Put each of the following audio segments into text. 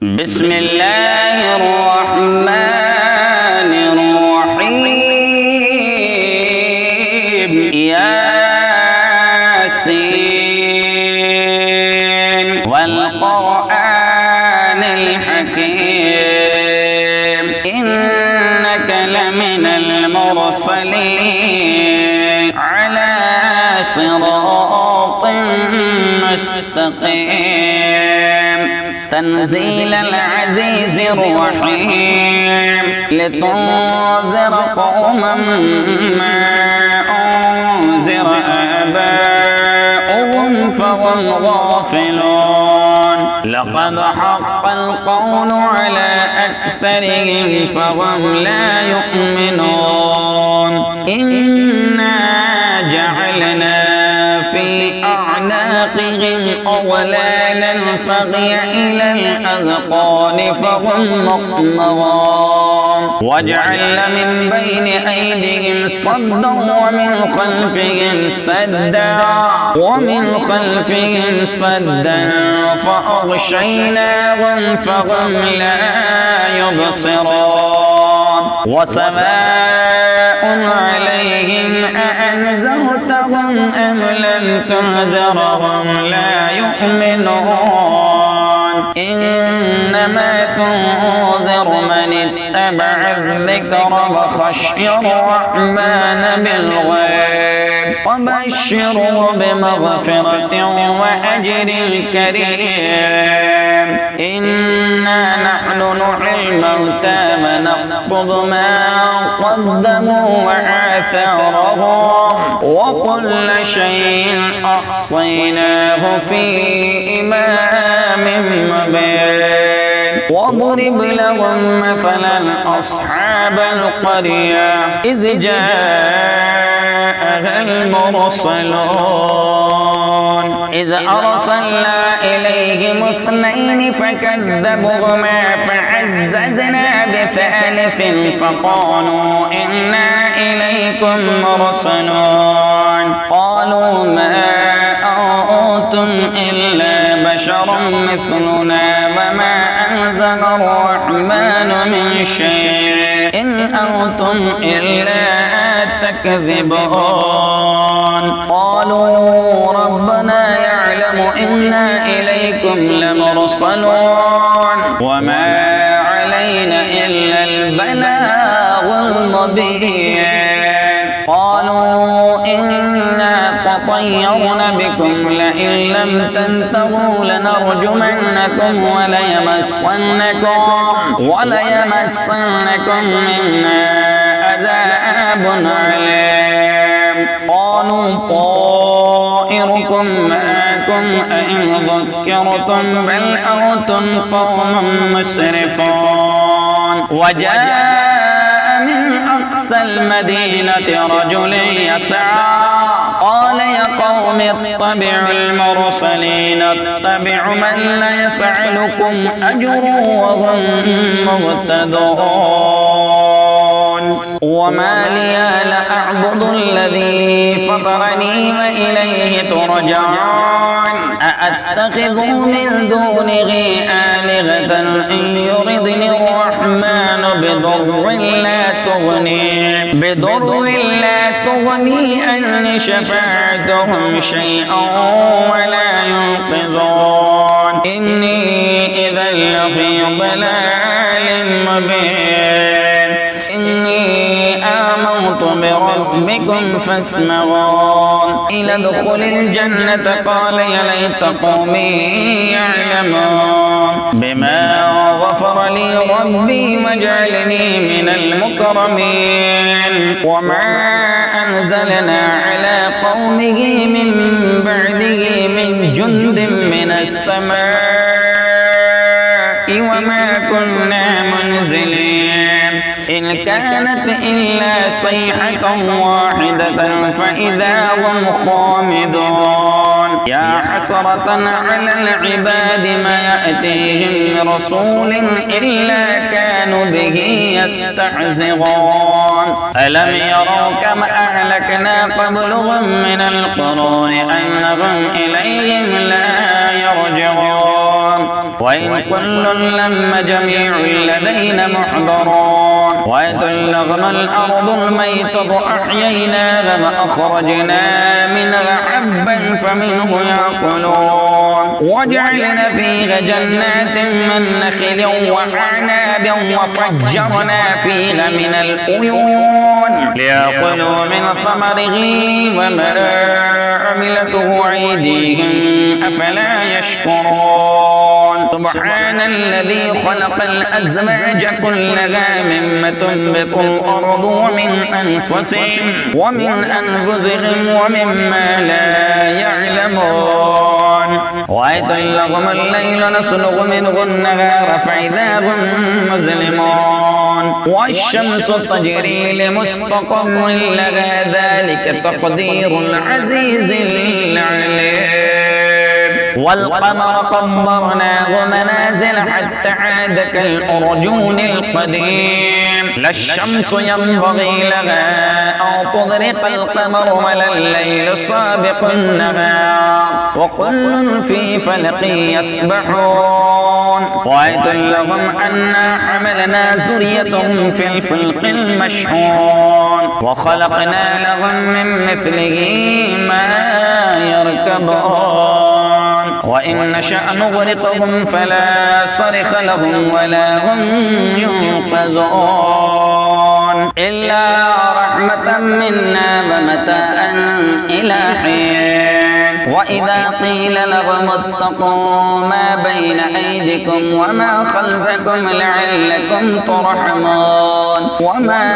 بسم الله الرحمن الرحيم ياسين والقرآن الحكيم إنك لمن المرسلين على صراط مستقيم تنزيل العزيز الرحيم لتنذر قوما ما أنذر آباؤهم فهم غافلون لقد حق القول على أكثرهم فهم لا يؤمنون إنا جعلنا في أعناقهم أغلالا فهي إلى الأذقان فهم مقمحون وجعلنا من بين أيديهم صدا ومن خلفهم سدا فأغشيناهم فهم لا يبصرون وسواء عليهم أأنذرتهم أم لم تنذرهم لا يؤمنون إنما تنذر من اتبع الذكر وخشي الرحمن بالغيب وبشره بمغفرة وأجر كريم إنا نحن نحيي الموتى ونكتب ما قدموا وآثارهم وكل شيء أحصيناه في إمام مبين واضرب لهم مثلا أصحاب القرية إذ جاءها المرسلون إذ أرسلنا إليهم اثنين فكذبوهما فعززنا بثالث فقالوا إنا إليكم مرسلون قالوا ما أنتم إلا بشر مثلنا وما أنزل الرحمن من شيء إن أنتم إلا تكذبون قالوا ربنا يعلم إنا إليكم لمرسلون وما علينا إلا البلاغ المبين قالوا إنا تطيرنا بكم لئن لم تنتهوا لنرجمنكم وليمسنكم منا عذاب عليم قالوا طائركم معكم أئن ذكرتم بل أنتم قوم مسرفون وجاء من أقصى المدينة رجل يسعى قال يا قوم اتبعوا المرسلين اتبعوا من لا يسألكم أجرا وهم مهتدون وما لي لا أعبد الذي فطرني وإليه ترجعون أأتخذ من دونه آلهة إن يردني الرحمن بضر لا تغني عني شفاعتهم شيئا ولا ينقذون إني إذا لفي ضلال مبين إني آمنت بربكم فاسمعون إلى ادخل الجنة قال يا ليت قومي يعلمون بما غفر لي ربي وجعلني من المكرمين وما أنزلنا على قومه من بعده من جند من السماء وما كنا منزلين إن كانت إلا صيحة واحدة فإذا هم خامدون يا حسرة على العباد ما يأتيهم من رسول إلا كانوا به يستهزئون ألم يروا كم أهلكنا قبلهم من القرون أنهم إليهم لا يرجعون وإن كل لما جميع لدينا محضرون وتلغم الأرض الميتة أحييناها وأخرجنا منها حبا فمنه يأكلون وجعلنا فيها جنات من نخل وأعناب وفجرنا فيها من العيون ليأكلوا من ثمره وما عملته أيديهم أفلا يشكرون سبحان الذي خلق الأزواج كلها مما تنبت الأرض ومن أنفسهم ومما لا يعلمون وآية لهم الليل نسلخ منه النهار فإذا هم مظلمون والشمس تجري لمستقر لها ذلك تقدير العزيز العليم والقمر قدرناه منازل حتى عاد كالأرجون القديم لا الشمس ينبغي لها أن تدرك القمر ولا الليل سابق النهار وكل في فلك يسبحون وآية لهم أنا حملنا ذريتهم في الفلك المشحون وخلقنا لهم من مثله ما يركبون وإن نشأ نغرقهم فلا صرخ لهم ولا هم ينقذون إلا رحمة منا ومتاعا إلى حين وإذا قيل لهم اتقوا ما بين أيديكم وما خلفكم لعلكم ترحمون وما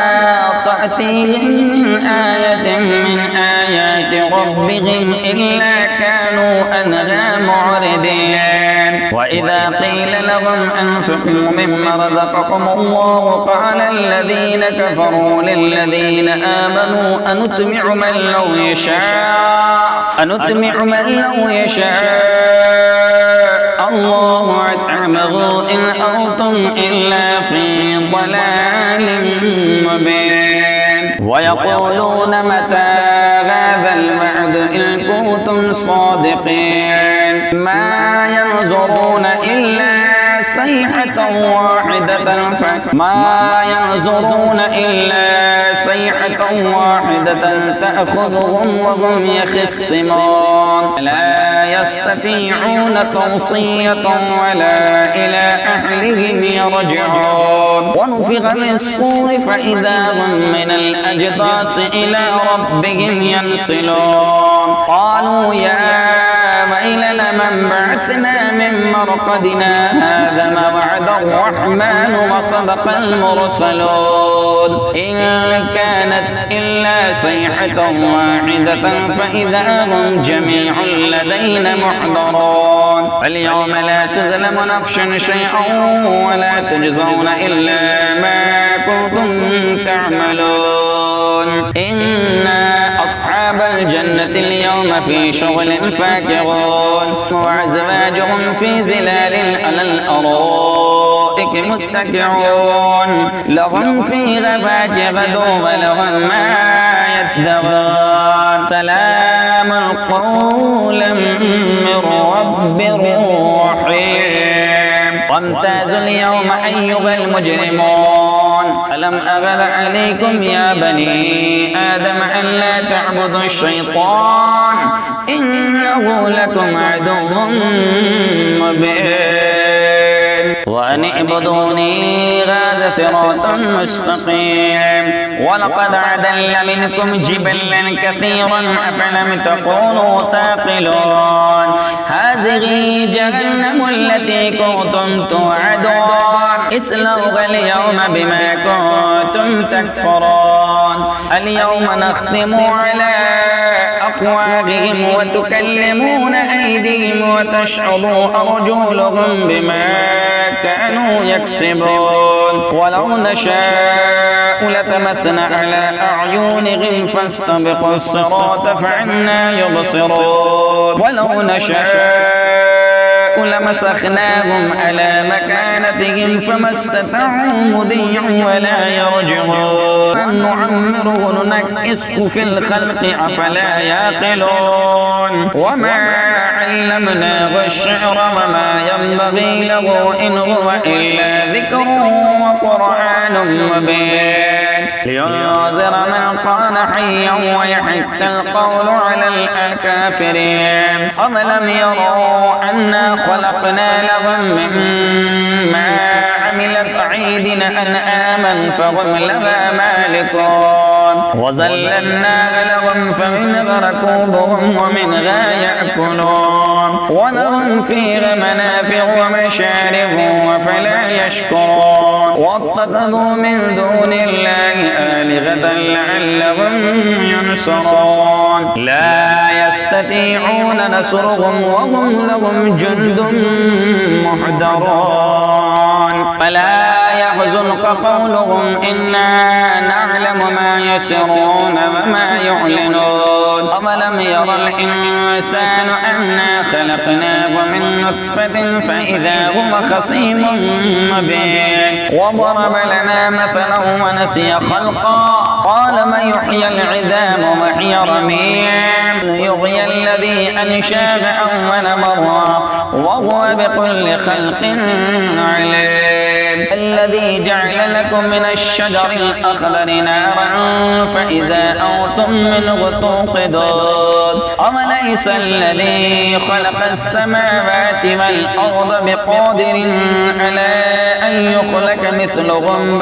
تأتيهم من آية من آيات ربهم إلا كانوا عنها معرضين وإذا قيل لهم أنفقوا مما رزقكم الله قال الذين كفروا للذين آمنوا أنطمع من لو يشاء الله أطعمه إن أنتم إلا في ضلال مبين ويقولون متى هذا الوعد إن كنتم صادقين ما ينظرون إلا صيحة واحدة تأخذهم وهم يخصمون لا يستطيعون توصية ولا إلى أهلهم يرجعون ونفخ في الصور فإذا هم من الأجداث إلى ربهم ينسلون قالوا يا ويلنا من بعثنا من مرقدنا هذا ما وعد الرحمن وصدق المرسلون إن كانت إلا صيحة واحدة فإذا هم جميع لدينا محضرون فاليوم لا تظلم نفس شيئا ولا تجزون إلا ما كنتم تعملون إن أصحاب الجنة اليوم في شغل فاكهون وأزواجهم في ظلال على الأرائك متكئون لهم فيها فاكهة ولهم ما يدعون سلام قولا من رب رحيم وامتازوا اليوم أيها المجرمون ألم أغل عليكم يا بني آدم أن لا تعبدوا الشيطان إنه لكم عدو مبين وأن اعبدوني هذا صراط مستقيم ولقد عدل منكم جبلا كثيرا أفلم تكونوا تعقلون هذه جهنم التي كنتم توعدون اصلوها اليوم بما كنتم تكفرون اليوم نختم على أفواههم وتكلمون أيديهم وتشهد أرجلهم بما كانوا يكسبون ولو نشاء لتمسنا على أعينهم فاستبقوا الصراط فعنا يبصرون ولو نشاء لمسخناهم على مكانتهم فما استطاعوا مضيا ولا يرجعون أن نعمره ننكسه في الخلق أفلا يعقلون وما علمناه الشعر وما ينبغي له إن هو إلا ذكر وقرآن مبين لينذر من كان حيا ويحق القول على الكافرين أولم يروا أنا خلقنا لهم مما عملت أيدينا أنعاما فهم لها مالكون وذللناها لهم فمنها ركوبهم ومنها يأكلون ولهم فيها منافع ومشارب وفلا يشكرون واتخذوا من دون الله آلهة لعلهم ينصرون لا يستطيعون نصرهم وهم لهم جند محضرون فلا يحزنك قولهم إنا نعلم ما يسرون وما يعلنون أولم يرى الإنسان أنا خلقناه من نطفة فإذا هو خصيم مبين وضرب لنا مثلا ونسي خلقا قال من يحيي العظام وهي رميم يحيي الذي أنشأها أول مرة وهو بكل خلق عليم الذي جعل لكم من الشجر الأخضر نارا فإذا أنتم منه توقدون أوليس الذي خلق السماوات والأرض بقادر على أن يخلق مثلهم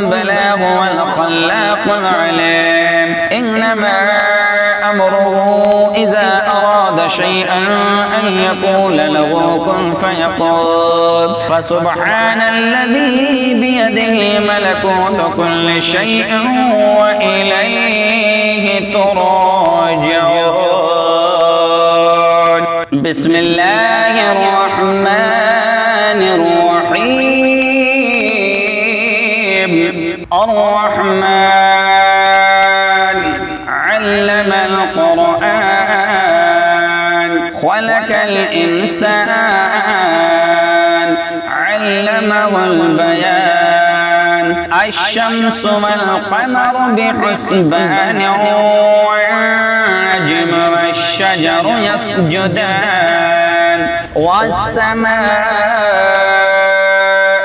بلى هو الخلاق العليم إنما أمره إذا أراد شيئا أن يقول له كن فيقول فسبحان الذي بيده ملكوت كل شيء وإليه ترجعون بسم الله الرحمن الرحيم الرحمن علم القرآن خلق الإنسان علمه البيان الشمس والقمر بحسبان والنجم والشجر يسجدان والسماء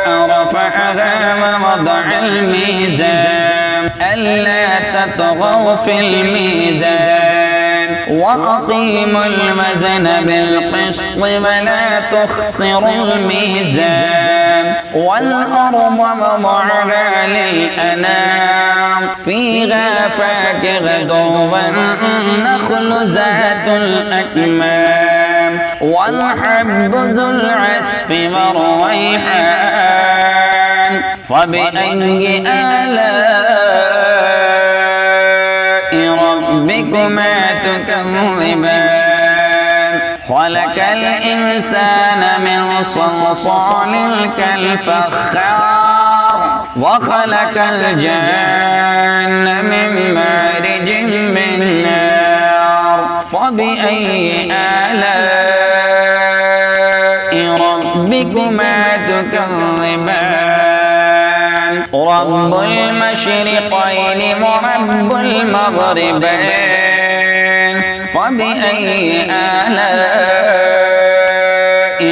رفعها ووضع الميزان ألا تطغوا في الميزان وأقيموا الوزن بالقسط ولا تخسروا الميزان والأرض وضعها للأنام فيها فاكهة والنخل ذات الأكمام والحب ذو العصف والريحان فبأي آلاء ربكما تكذبان خلق الإنسان من صلصال كالفخار وخلق الجن من مارج من نار فبأي آلاء ربكما تكذبان رب المشرقين ورب المغربين فبأي آلاء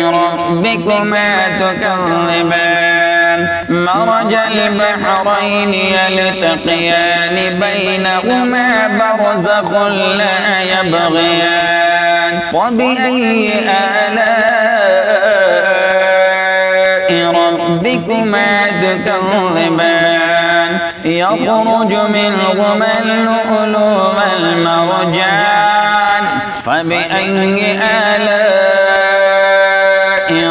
ربكما تكذبان مرج البحرين يلتقيان بينهما برزخ لا يبغيان فبأي آلاء ربكما تكذبان يخرج منهما اللؤلؤ والمرجان فبأي آلاء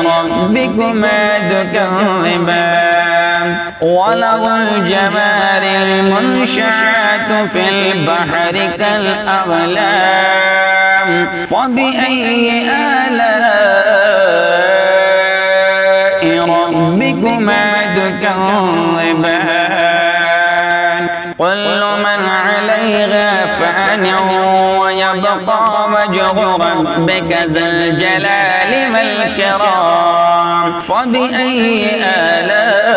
ربكما تكذبان وله الجوار المنشآت في البحر كالأعلام فبأي آلاء ربكما تكذبان كل من عليها فان ويبقى وجه ربك ذا الجلال والكرام فبأي آلاء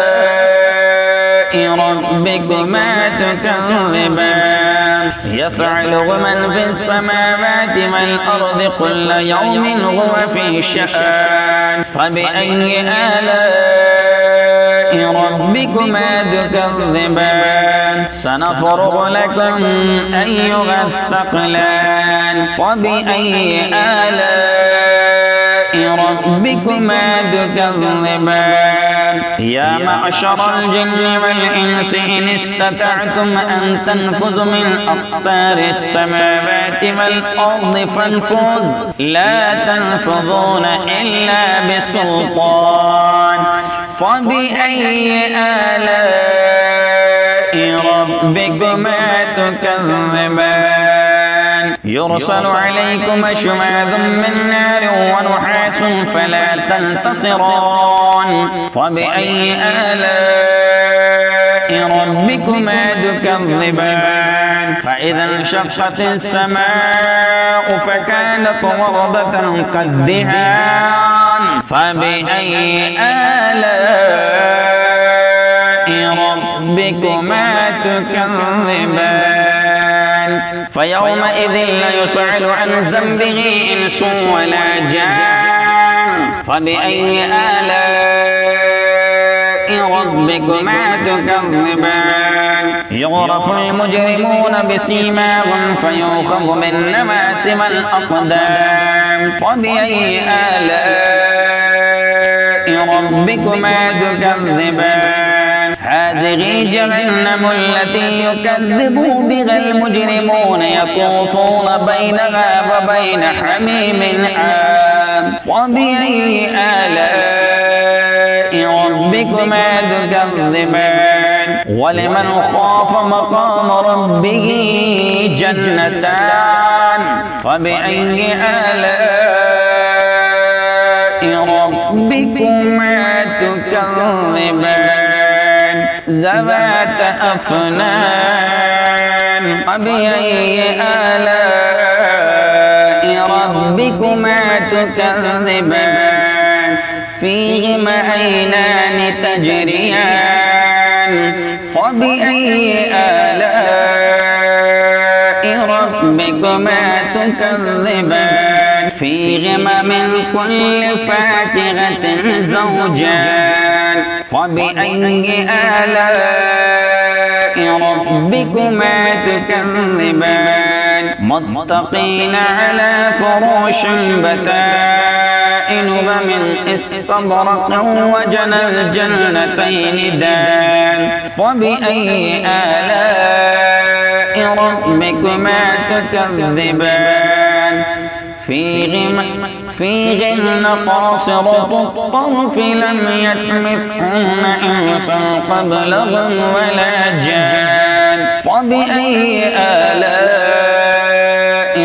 ربكما تكذبان يسأله من في السماوات والأرض كل يوم هو في شأن فبأي آلاء ربكما تكذبان سنفرغ لكم أيها الثقلان فبأي آلاء ربكما تكذبان يا معشر الجن والإنس إن استطعتم أن تنفذوا من أقطار السماوات والأرض فانفذوا لا تنفذون إلا بسلطان فبأي آلاء ربكما تكذبان يرسل عليكم شواظ من نار ونحاس فلا تنتصران فبأي آلاء ربكما تكذبان فإذا انشقت السماء فكانت وردة كالدهان فبأي آلاء ربكما تكذبان فيومئذ لا يسأل عن ذنبه إنس ولا جان فبأي آلاء ربكما تكذبان يغرف المجرمون بسيماهم فيؤخذ بالنواسي والأقدام فبأي آلاء ربكما تكذبان هذه جهنم التي يكذب بها المجرمون يطوفون بينها وبين حميم آن فبأي آلاء ربكما تكذبان ولمن خاف مقام ربه جنتان فبأي آلاء ربكما تكذبان ذوات أفنان فبأي آلاء ربكما تكذبان فيهما عينان تجريان فبأي آلاء ربكما تكذبان فيهما من كل فاكهة زوجان فبأي آلاء ربكما تكذبان متقين على فروش بطائن ومن استبرق وجنى الجنتين دان فبأي آلاء ربكما تكذبان فيهن قاصرات الطرف لم يطمثهن إنس قبلهم ولا جان فبأي آلاء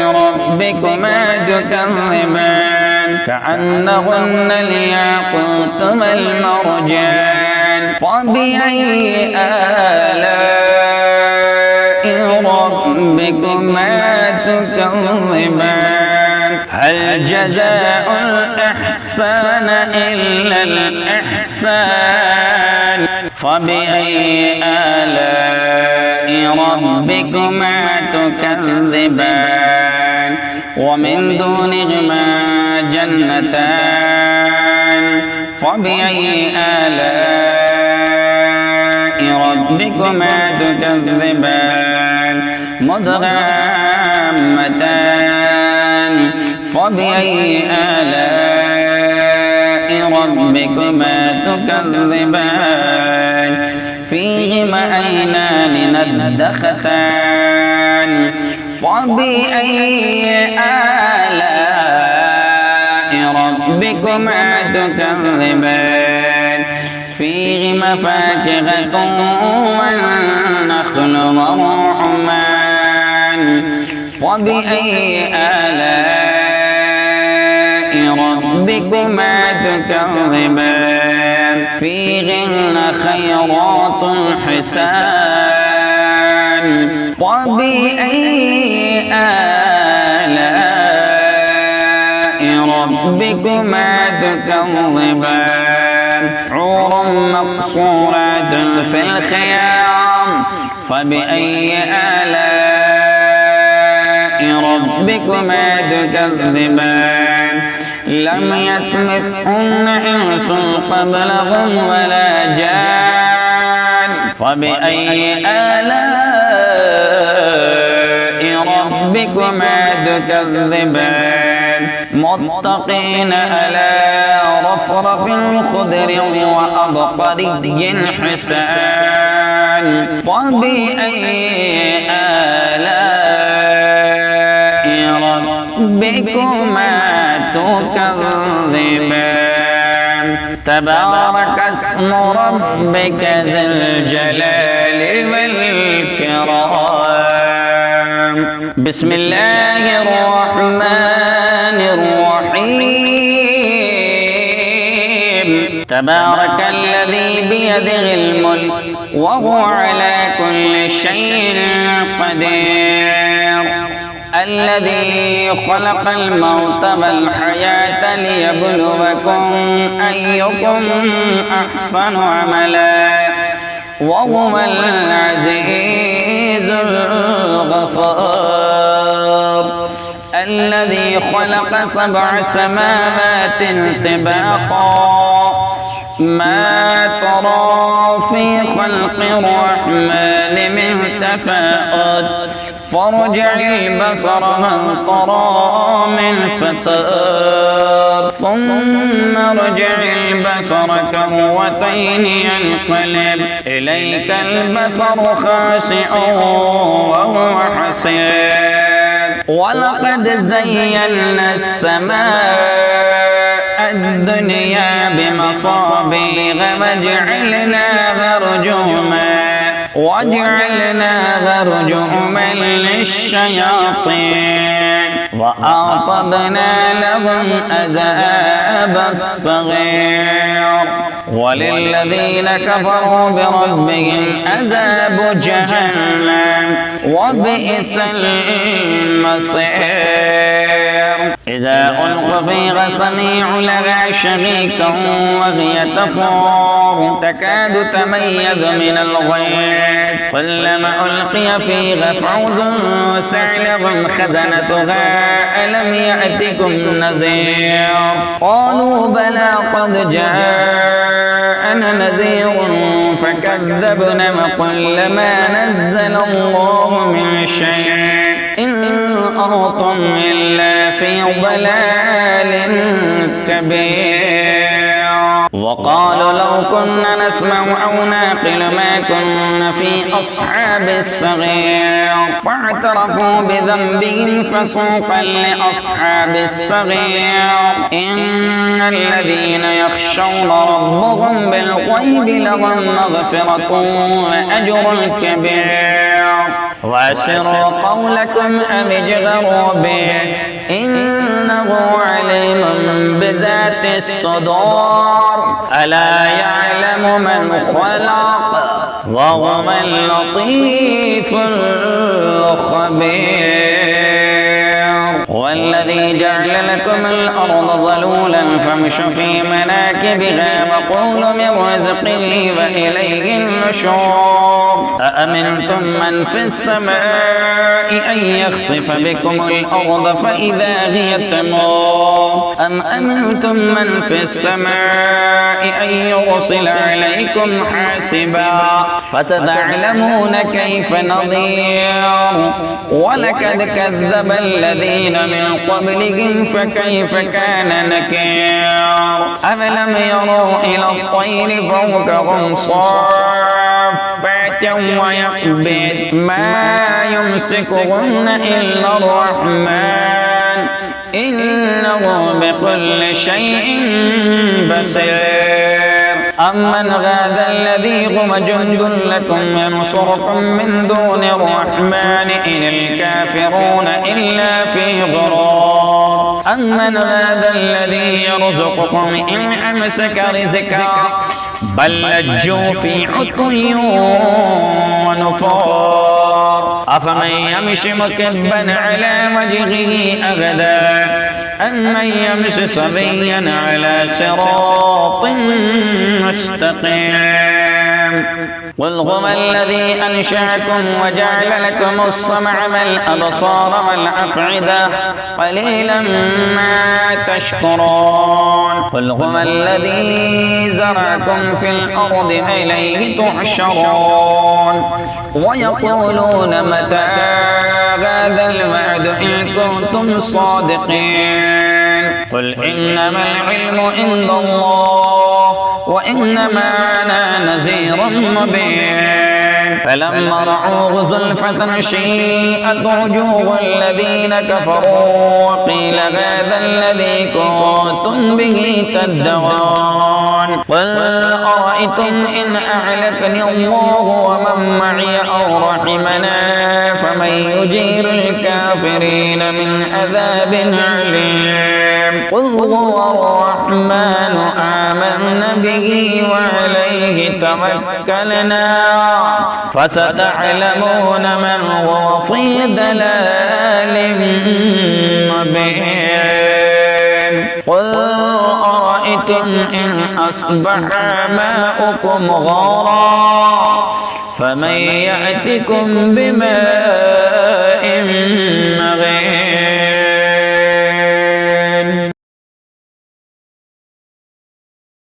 ربكما تكذبان كأنهن الياقوت والمرجان فبأي آلاء ربكما تكذبان هل جزاء الإحسان إلا الإحسان فبأي آلاء ربكما تكذبان ومن دونهما جنتان فبأي آلاء ربكما تكذبان مدغامتان فبأي آلاء ربكما تكذبان فيهما عينان نضختان فبأي آلاء ربكما تكذبان فيهما فاكهة والنخل والرحمان فبأي آلاء ربكما تكذبان فيهن خيرات حسان فبأي آلاء ربكما تكذبان حور مقصورات في الخيام فبأي آلاء ربكما تكذبان لم يطمثهن إنس قبلهم ولا جان فبأي آلاء ربكما تكذبان متقين على رفرف خضر وأبقري حسان فبأي آلاء ربكما تكذبان تبارك اسم ربك ذي الجلال والإكرام بسم الله الرحمن الرحيم تبارك الذي بيده الملك وهو على كل شيء قدير الذي خلق الموت والحياة ليبلوكم أيكم أحسن عملا وهو العزيز الغفور الذي خلق 7 سماوات طباقا ما ترى في خلق الرحمن من تفاؤل فارجع البصر هل ترى من فطور ثم ارجع البصر كرتين ينقلب إليك البصر خاسئ وهو حسير ولقد زينا السماء الدنيا بمصابيغ وجعلناها رجوما للشياطين وأعتدنا لهم عذاب الصغير وللذين كفروا بربهم عذاب جهنم وبئس المصير إذا ألقوا فيها سمعوا لها شهيقا وهي تفور تكاد تميز من الغيظ كلما ألقي فيها فوز سألهم خزنتها ألم يأتكم نذير قالوا بلى قد جاءنا نذير فكذبنا وقل ما نزل الله من شيء إن أنتم إلا في ضلال كبير وقالوا لو كنا نسمع أو نعقل ما كنا في أصحاب السعير فاعترفوا بذنبهم فسوقا لأصحاب السعير إن الذين يخشون ربهم بالغيب لهم مغفرة وأجر كبير وأسروا قولكم أم اجهروا به إنه عليم بذات الصدور ألا يعلم من خلق وهو اللطيف الخبير والذي جعل لكم الأرض ظلولا فامشوا في مناكبها وكلوا من رزقه وإليه النشور أأمنتم من في السماء أن يخسف بكم الأرض فإذا هي تمور أم أمنتم من في السماء أن يرسل عليكم حاسبا فستعلمون كيف نظير ولقد كذب الذين من قبلهم فكيف كان نكير أفلم يروا إلى الطير فوقهم صافات ويقبض ما يمسكهن إلا الرحمن إنه بكل شيء بصير أمن هذا الذي هو جند لكم ينصركم من دون الرحمن إن الكافرون إلا في غرور أمن هذا الذي يرزقكم إن أمسك رزقا بل لجوا في عتو ونفور أفمن يمشي مكبا على وجهه أغدا أمن يمشي سويا على صراط مستقيم قل هو الذي أنشأكم وجعل لكم السمع والأبصار والأفئدة قليلا ما تشكرون قل هو الذي زرعكم في الأرض إليه تحشرون ويقولون متى هذا الوعد إن كنتم صادقين قل إنما العلم عند الله وإنما أنا نذير مبين فلما رأوه زلفة سيئت وجوه الذين كفروا وقيل هذا الذي كنتم به تدعون قل أرأيتم إن أهلكني الله ومن معي أو رحمنا فمن يجير الكافرين من عذاب أليم قل هو الرحمن آمنا به وعليه توكلنا فستعلمون من هو في ضلال مبين قل أرأيتم إن أصبح ماؤكم غورا فمن يأتكم بماء